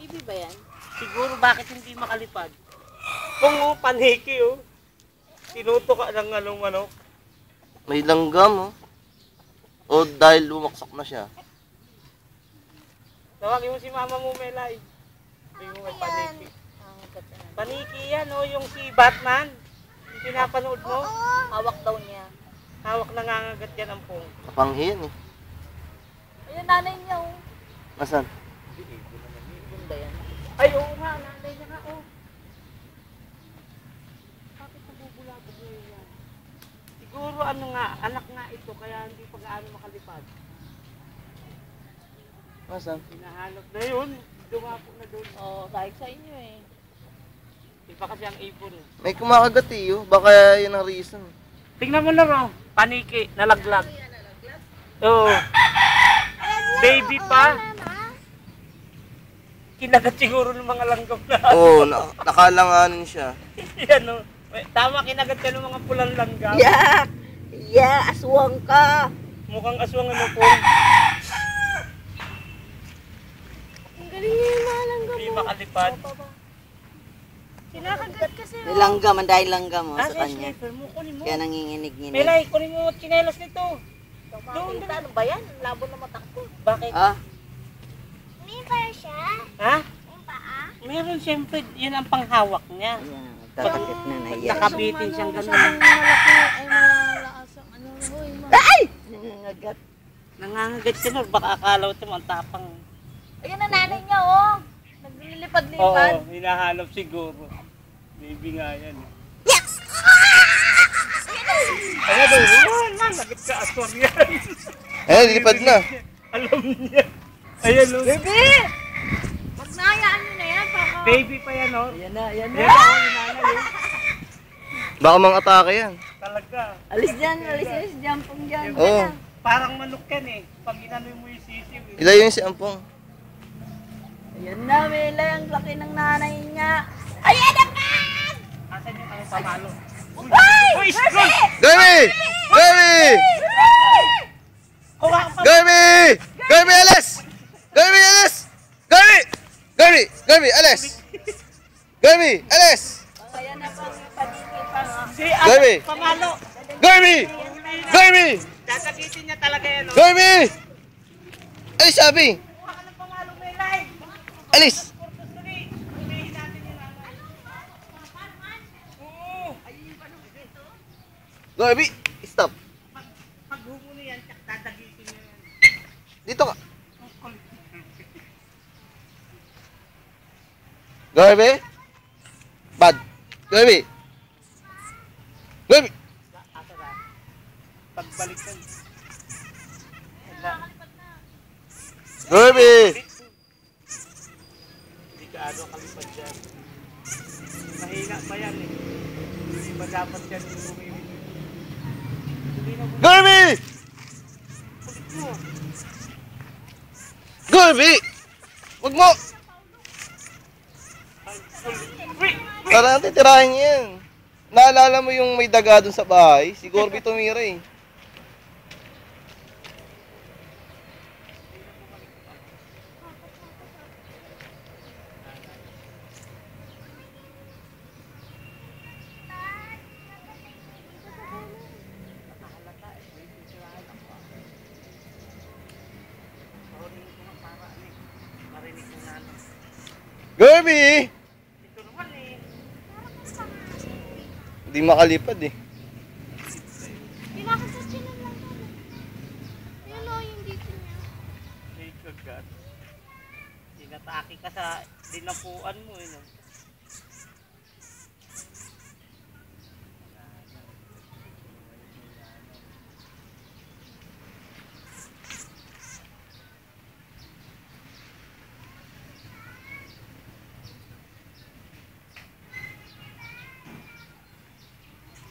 Baby ba yan? Siguro bakit hindi makalipad? Kung paniki oh. Tinuto ka ng anong manok. May langgam, oh. O dahil lumaksak na siya. Tawagin mo si mama mo, Melay. Hindi mo may paniki. Paniki yan, oh, yung si Batman. Yung pinapanood mo. Hawak daw niya. Hawak nangangagat yan ang pong. Kapanghi yan, eh. Ayun, nanay niya, oh. Nasaan? Ibon ba yan? Ay, oo nga, nanay niya nga, oh. Bakit nabubulabog na yan? Siguro ano nga, anak nga ito, kaya hindi pa gaano makalipad. Nasaan? Hinahanap na yun, dumapo na doon. Oo, sabi sa inyo eh. Iba kasi ang ibon. May kumakagat, eh, oh. Baka yun ang reason. Tingnan mo na, oh. Paniki, nalaglag. Oo. Baby pa. Kinagat siguro ng mga langgam na. Oo, nakalanganin siya. Yan, oh. Tama, kinagat ka ng mga pulang langgam. Yeah! Yeah, aswang ka! Mukhang aswang ano po. Ang galing niya yung mga langgam Hindi makalipad. Kinakagat kasi. May langgam, ang dahil langgam oh, sa Sa kanya. sniper mo, kunin mo. Kaya nanginginig-nginig. Melay, kunin mo chinelas nito. Doon, ano ba yan? Labo na mata ko. Bakit? Ah, May paa siya? Ha? May paa? Meron siyempre, yun ang panghawak niya. ayan. Tatakit na naiyak. Nakabitin siyang gano'n. Malaki, ay malalakas ang ano. Hoy, Ay! Nangangagat. Nangangagat siya, no? Baka akala ko ito ang tapang. Ayun ang nanay niya, oh. Naglilipad-lipad. Oo, hinahanap siguro. Baby nga yan. Ayan o, yan man, nagit ka aswang yan. Eh, lilipad na. Alam niya. Ayan o. Baby! Wag na, hayaan nyo na yan. Baka... Baby pa yan o. Ayan na, ayan na. Ayan o, yung nanay o. Baka mang atake yan. Talaga. Alis dyan, jampong dyan. Oo. Parang manok yan eh. Pag inanoy mo yung sisiw eh. Ilayo yung si Ampong. Ayan na, Melay, ang laki ng nanay niya. Ayan na ka! Asan yung ano pamalo? Ay! Uy, scroll! Gami! Gami! Kuha ka pa. Gami! Gami, alis! Gami, alis! Gami! Gami! Gami, alis! Gami, alis! Ayan na pang paniki pa nga. Si Gami! pamalo. Gami! Gami! Dadagitin niya talaga yan o. Gami! Alis, sabi! Kuha ka ng pamalo, Melay. Alis! Ulihin natin yung nanay. Oo. Gami! Stop! Pag humuno yan, dadagitin niya yan. Dito ka! Gami! Bad! Gami! Gami! Asa na? Pagbalik yan. Gami! Hindi ka ano kalipad dyan. Mahina pa yan eh. Hindi ba dapat yan yung bumibig? Hindi na bumibig. Gami! Kulit mo. Gami! Huwag mo! Wait! Parang titirahin niya yan. Naalala mo yung may daga dun sa bahay? Si Gorby tumira eh. Gorby! Ito naman eh. Hindi makalipad eh. Pinakasatsin lang lang. Yan o, yung dito niya. May kagat. Tinatake ka sa dinapuan mo eh. No?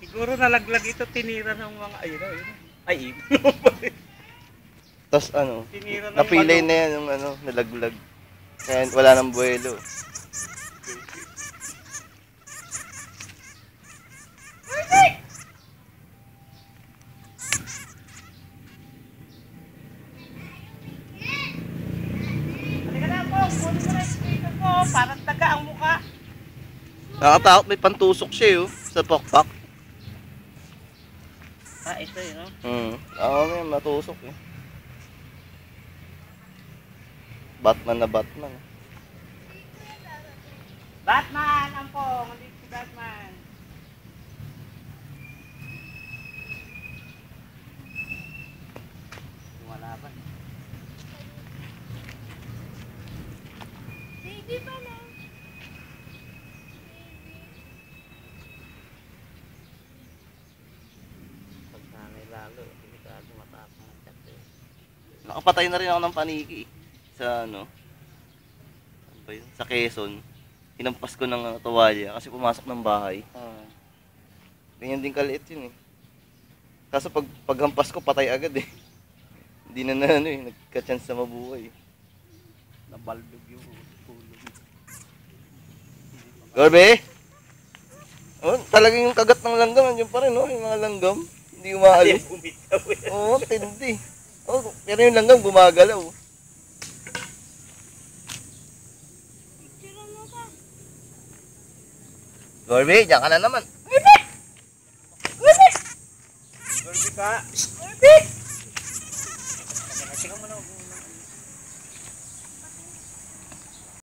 Siguro nalaglag ito, tinira ng mga ayun. Ay, Tapos ano, tinira ng napilay manok. na yan yung ano, nalaglag. Kaya wala nang buwelo. Halika na po, kunin mo na yung speaker ko. parang taga ang mukha. Nakatakot, may pantusok siya, oh. Sa pakpak. Ah, ito yun, no? Oo, may matusok, eh. Batman na Batman. Batman! Ampong! Nandito si Batman. Lumalaban. Baby pa na. Pag nanay lalo, delikado matapang ang chat eh. Nakapatay na rin ako ng paniki, eh. Sa ano? Ano ba yun? Sa Quezon. Hinampas ko ng tuwalya kasi pumasok ng bahay. Ganyan din kaliit yun, eh. Kaso paghampas ko, patay agad, eh. Hindi na ano, eh. Nagka-chance na mabuhay. Nabaldog yung tulog. Gorbe! Oh, talagang yung kagat ng langgam, nandiyan pa rin, oh. Yung mga langgam. Hindi umaalis. Bumitaw eh. Oo, tindi. Oh, pero yung langgam gumagalaw. Picture mo ka. Gorbe, diyan ka na naman. Gorby ka. Gorbe!